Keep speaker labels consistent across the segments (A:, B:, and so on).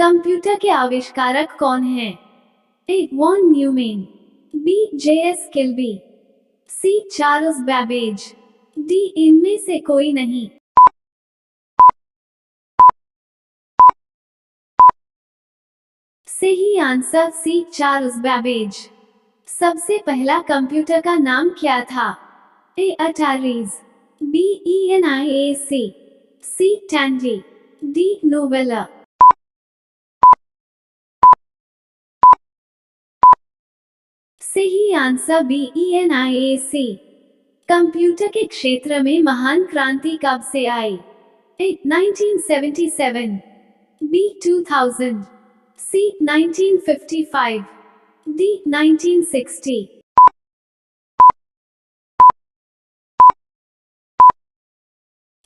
A: Computer के आविष्कारक कौन हैं? A. Von Neumann, B. J.S. Kilby, C. Charles Babbage, D. इनमें से कोई नहीं। सही आंसर सी. Charles Babbage. सबसे पहला कंप्यूटर का नाम क्या था? ए. अटारीज, बी. ENIAC, सी. टैंडी, डी. नोवेला। सही आंसर बी. ENIAC। कंप्यूटर के क्षेत्र में महान क्रांति कब से आई? ए. 1977, बी. 2000, सी. 1955, डी. 1960।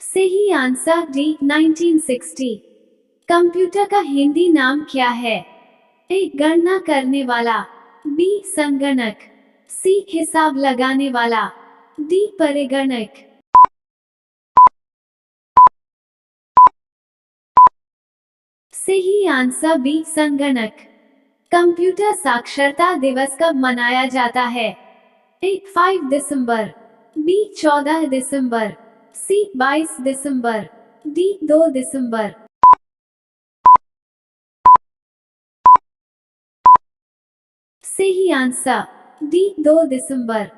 A: सही आंसर डी. 1960। कंप्यूटर का हिंदी नाम क्या है? ए. गणना करने वाला, बी. संगणक, सी. हिसाब लगाने वाला, डी. परिगणक। सही आंसर बी. संगणक। कंप्यूटर साक्षरता दिवस कब मनाया जाता है? ए. 5 दिसंबर, बी. 14 दिसंबर, सी. 22 दिसंबर, डी. 2 दिसंबर। सही आंसर डी. 2 दिसंबर।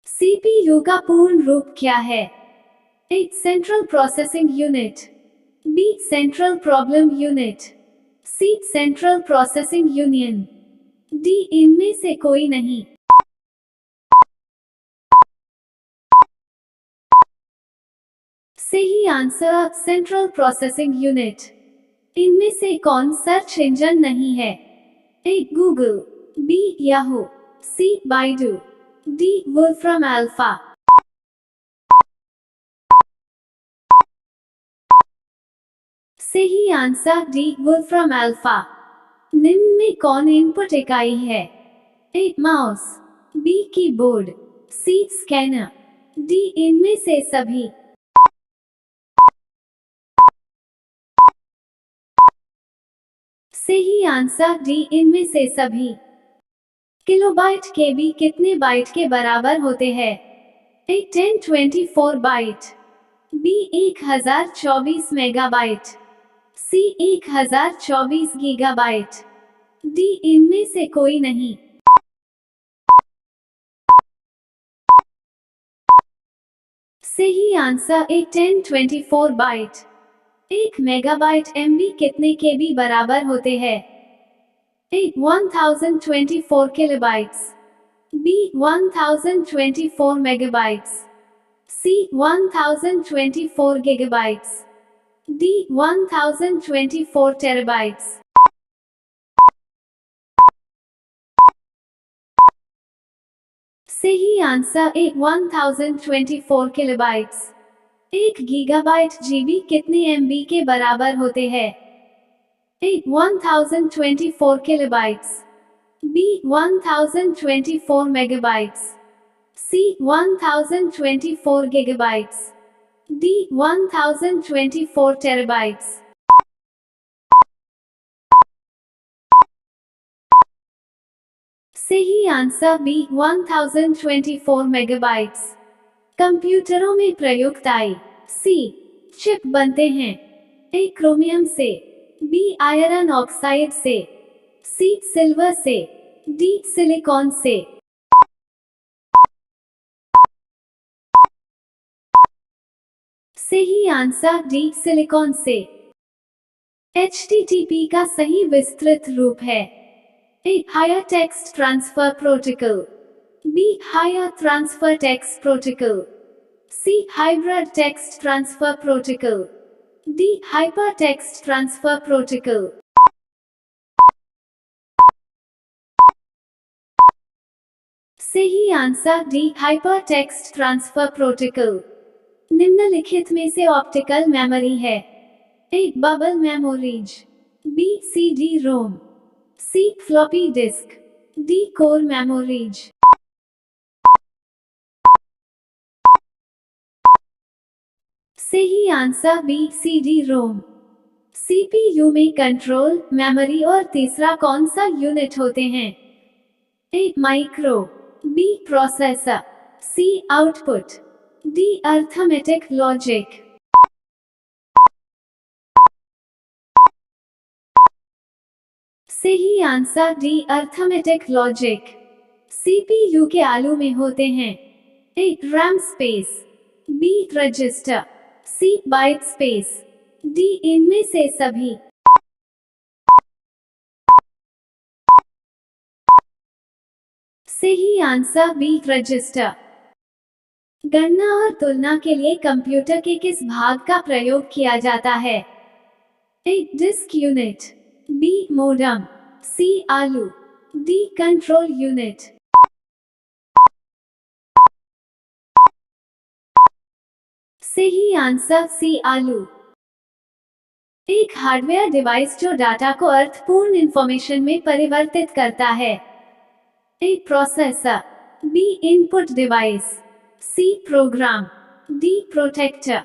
A: सीपीयू का पूर्ण रूप क्या है? A. Central processing unit, B. Central problem unit, C. Central processing union, D. इनमें से कोई नहीं। सही आंसर सेंट्रल प्रोसेसिंग यूनिट। इनमें से कौन सर्च इंजन नहीं है? A. Google, B. Yahoo, C. Baidu, D. Wolfram Alpha. सही आंसर डी. Wolfram Alpha. निम्न में कौन इनपुट इकाई है? A. Mouse, B. Keyboard, C. Scanner, D. इनमें से सभी। सही आंसर डी. इनमें से सभी। किलोबाइट केबी कितने बाइट के बराबर होते हैं? A. 1024 byte, B. 1024 megabyte, C. 1024 gigabyte, D. इनमें से कोई नहीं। सही answer A. 1024 byte. 1 megabyte MB कितने केबी बराबर होते हैं? A. 1024 kilobytes, B. 1024 megabytes, C. 1024 gigabytes, D. 1024 terabytes. सही answer A. 1024 kilobytes. 1 gigabyte GB कितने MB के बराबर होते हैं? A. 1024 kilobytes, B. 1024 megabytes, C. 1024 gigabytes, D. 1024 terabytes. सही आंसर बी. 1024 मेगाबाइट्स। कंप्यूटरों में प्रयुक्त आई सी. चिप बनते हैं? ए. क्रोमियम से, बी. आयरन ऑक्साइड से, सी. सिल्वर से, डी. सिलिकॉन से। सही आंसर डी. सिलिकॉन से। HTTP का सही विस्तृत रूप है? A. Higher text transfer protocol, B. Higher transfer text protocol, C. Hybrid text transfer protocol, D. Hyper text transfer protocol. सही answer D. Hyper text transfer protocol. निम्नलिखित में से ऑप्टिकल मेमोरी है? ए. Bubble memories, B. CD-ROM, C. Floppy disk, D. Core memories. सही answer B. CD-ROM। CPU में control, memory और तीसरा कौन सा यूनिट होते हैं? A micro, B processor, C output, D arithmetic logic. सही answer D arithmetic logic. CPU के आलू में होते हैं A RAM space, B register, C byte space, D इनमें से सभी। सही आंसर बी रजिस्टर। गणना और तुलना के लिए कंप्यूटर के किस भाग का प्रयोग किया जाता है? ए डिस्क यूनिट, बी मोडम, सी आलू, डी कंट्रोल यूनिट। सही आंसर सी आलू। एक हार्डवेयर डिवाइस जो डाटा को अर्थपूर्ण इंफॉर्मेशन में परिवर्तित करता है। A processor, B input device, C program, D protector.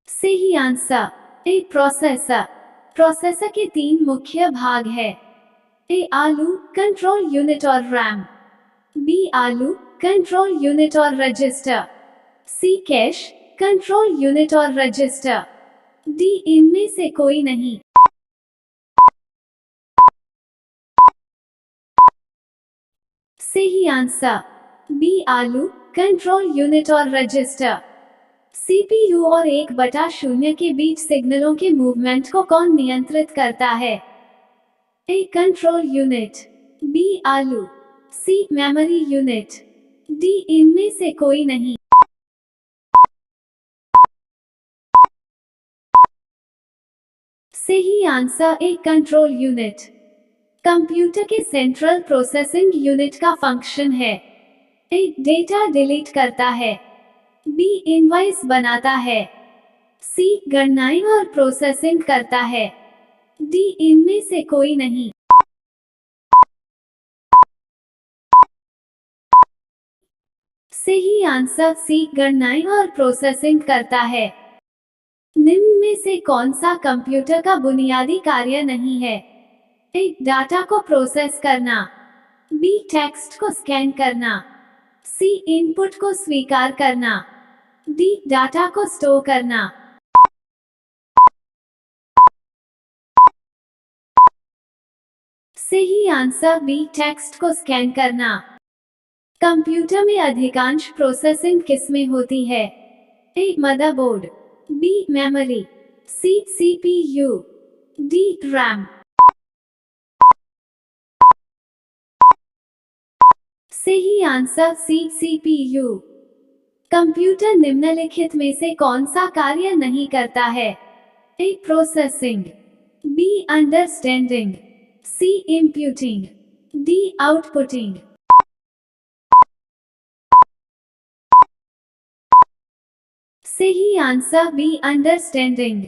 A: सही आंसर ए प्रोसेसर। प्रोसेसर के 3 मुख्य भाग है। ए आलू, कंट्रोल यूनिट और RAM, B ALU, control unit और register, C cache, control unit और रजिस्टर, डी इनमें से कोई नहीं। सही answer B ALU, control unit और रजिस्टर। सीपीयू और 1/0 के बीच सिग्नलों के मूवमेंट को कौन नियंत्रित करता है? ए कंट्रोल यूनिट, बी आलू, सी मेमोरी यूनिट, डी इनमें से कोई नहीं। सही आंसर ए कंट्रोल यूनिट। कंप्यूटर के सेंट्रल प्रोसेसिंग यूनिट का फंक्शन है। ए डेटा डिलीट करता है, बी इनवॉइस बनाता है, सी गणनाएं और प्रोसेसिंग करता है, डी इनमें से कोई नहीं। सही आंसर सी गणनाएं और प्रोसेसिंग करता है। निम्न में से कौन सा कंप्यूटर का बुनियादी कार्य नहीं है? ए डाटा को प्रोसेस करना, बी टेक्स्ट को स्कैन करना, सी इनपुट को स्वीकार करना, डी डाटा को स्टोर करना। सही आंसर बी टेक्स्ट को स्कैन करना। कंप्यूटर में अधिकांश प्रोसेसिंग किसमें होती है? A motherboard, B memory, C CPU, D RAM. सही आंसर सी सीपीयू। कंप्यूटर निम्नलिखित में से कौन सा कार्य नहीं करता है? A processing, B understanding, C inputting, D outputting. सही answer B understanding.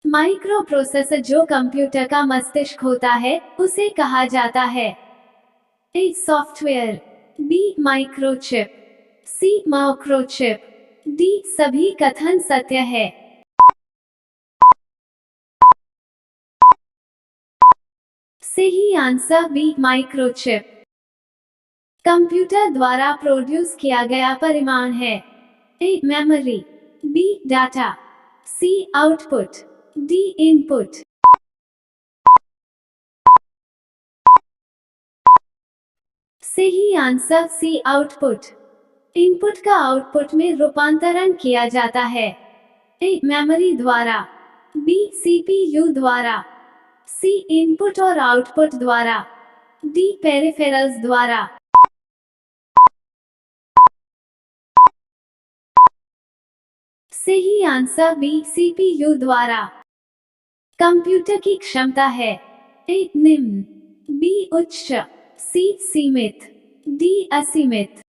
A: Micro processor जो कंप्यूटर का मस्तिष्क होता है उसे कहा जाता है। A software, B microchip, C microchip, D सभी कथन सत्य है। सही आंसर बी माइक्रोचिप। कंप्यूटर द्वारा प्रोड्यूस किया गया परिमाण है। A memory, B data, C output, D input. सही आंसर सी आउटपुट। इनपुट का आउटपुट में रूपांतरण किया जाता है। ए मेमोरी द्वारा, बी सीपीयू द्वारा, सी इनपुट और आउटपुट द्वारा, डी पेरिफेरल्स द्वारा। सही आंसर बी सीपीयू द्वारा। कंप्यूटर की क्षमता है। ए निम्न, बी उच्च, सी सीमित, डी असीमित।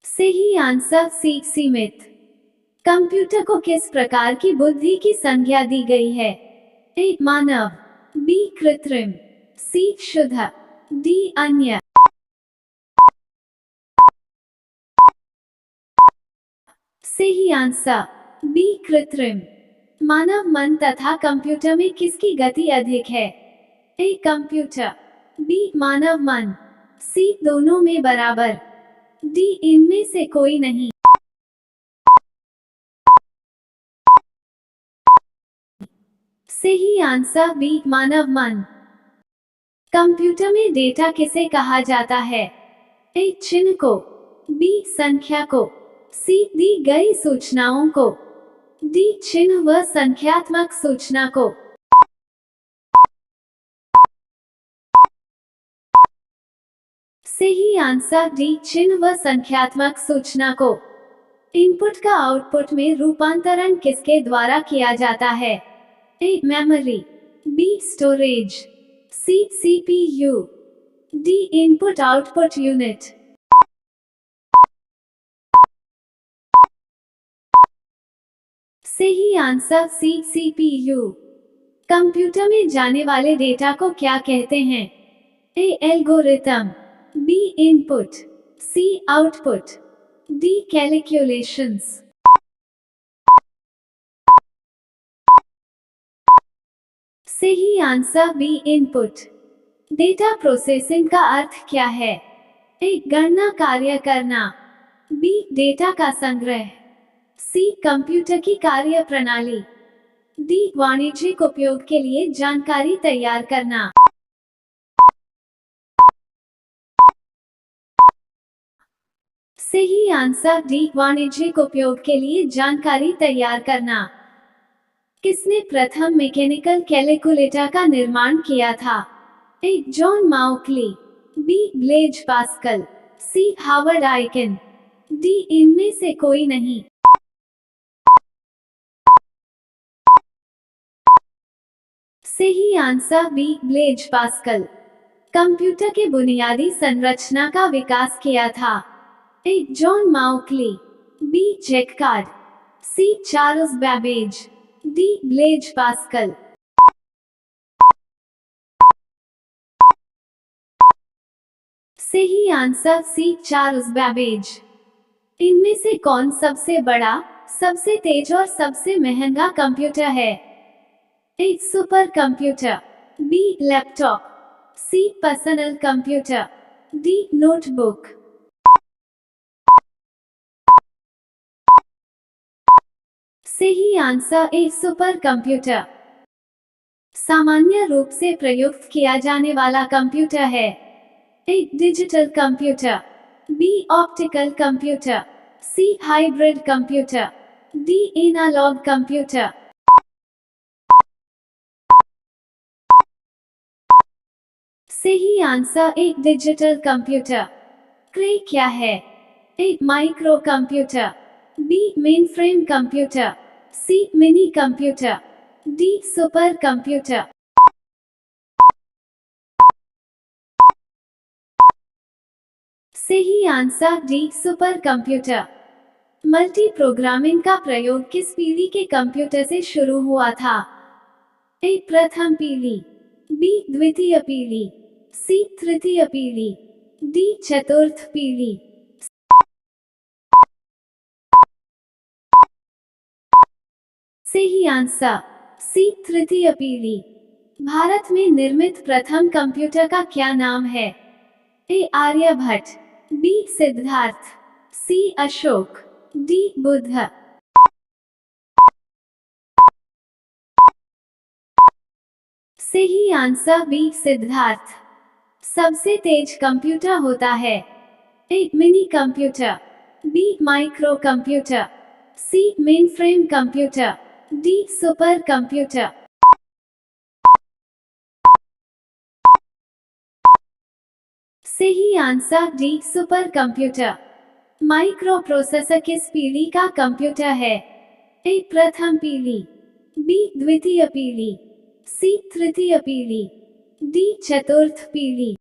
A: सही आंसर सी सीमित। कंप्यूटर को किस प्रकार की बुद्धि की संज्ञा दी गई है? ए मानव, बी कृत्रिम, सी शुद्ध, डी अन्य। सही आंसर बी कृत्रिम। मानव मन तथा कंप्यूटर में किसकी गति अधिक है? ए कंप्यूटर, बी मानव मन, सी दोनों में बराबर, डी इनमें से कोई नहीं। सही आंसर बी मानव मन। कंप्यूटर में डेटा किसे कहा जाता है? ए चिन्ह को, बी संख्या को, सी दी गई सूचनाओं को, डी चिन्ह व संख्यात्मक सूचना को। सही आंसर डी चिन्ह व संख्यात्मक सूचना को। इनपुट का आउटपुट में रूपांतरण किसके द्वारा किया जाता है? A memory, B storage, C CPU, D input output unit. सही आंसर सी सीपीयू। कंप्यूटर में जाने वाले डेटा को क्या कहते हैं? A algorithm, B input, C output, D calculations. सही answer B input. Data processing का अर्थ क्या है? ए गणना कार्य करना, बी डेटा का संग्रह, सी कंप्यूटर की कार्य प्रणाली, डी वाणिज्यिक उपयोग के लिए जानकारी तैयार करना। सही आंसर डी वाणिज्यिक उपयोग के लिए जानकारी तैयार करना। किसने प्रथम मैकेनिकल कैलकुलेटर का निर्माण किया था? A John Mauchly, B Blaise Pascal, C Harvard Aiken, D इनमें से कोई नहीं। सही answer B Blaise Pascal. Computer के बुनियादी संरचना का विकास किया था? A John Mauchly, B Jacquard, C Charles Babbage, D Blaise Pascal. सही आंसर सी चार्ल्स बैबेज। इनमें से कौन सबसे बड़ा, सबसे तेज और सबसे महंगा कंप्यूटर है? A super computer, B laptop, C personal computer, D notebook. सही आंसर ए सुपर कंप्यूटर। सामान्य रूप से प्रयुक्त किया जाने वाला कंप्यूटर है? A digital computer, B optical computer, C hybrid computer, D analog computer. सही answer A digital computer. Cray क्या है? A micro computer, B mainframe computer, C mini computer, D super computer. सही answer D super computer. Multi programming का प्रयोग किस पीढ़ी के computer से शुरू हुआ था? ए प्रथम पीढ़ी, बी द्वितीय पीढ़ी, सी तृतीय पीढ़ी, डी चतुर्थ पीढ़ी। सही आंसर सी तृतीय पीढ़ी। भारत में निर्मित प्रथम कंप्यूटर का क्या नाम है? A Aryabhata, B Siddhartha, C Ashok, D Buddha. सही आंसर बी सिद्धार्थ। सबसे तेज कंप्यूटर होता है? A mini computer, B micro computer, C mainframe computer, D super computer. सही answer D super computer. Micro processor किस पीढ़ी का कंप्यूटर है? ए प्रथम पीढ़ी, बी द्वितीय पीढ़ी, सी तृतीय पीढ़ी, डी चतुर्थ पीढ़ी।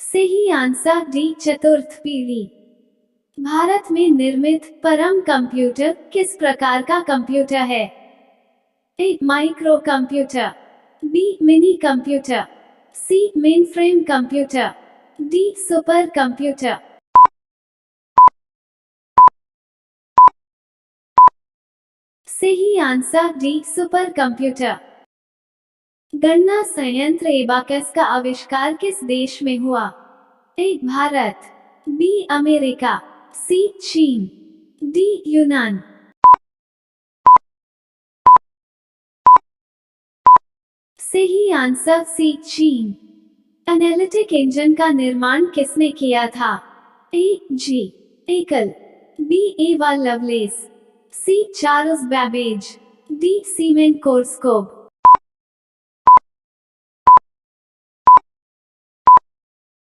A: सही आंसर डी चतुर्थ पीढ़ी। भारत में निर्मित परम कंप्यूटर किस प्रकार का कंप्यूटर है? A micro computer, B mini computer, C mainframe computer, D super computer. सही आंसर डी सुपर कंप्यूटर। गणना संयंत्र एबाकस का आविष्कार किस देश में हुआ? A Bharat, B America, C चीन, डी यूनान। सही आंसर सी चीन। एनालिटिक इंजन का निर्माण किसने किया था? ए जी एकल, B Ada Lovelace, C Charles Babbage, D Semen Korsakov.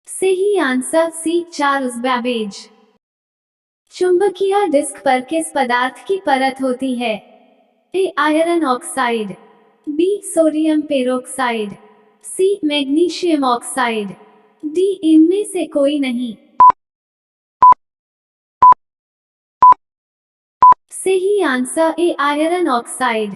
A: सही आंसर सी चार्ल्स बैबेज। चुंबकीय डिस्क पर किस पदार्थ की परत होती है? A iron oxide, B sodium peroxide, C magnesium oxide, D इनमें से कोई नहीं। सही आंसर ए आयरन ऑक्साइड।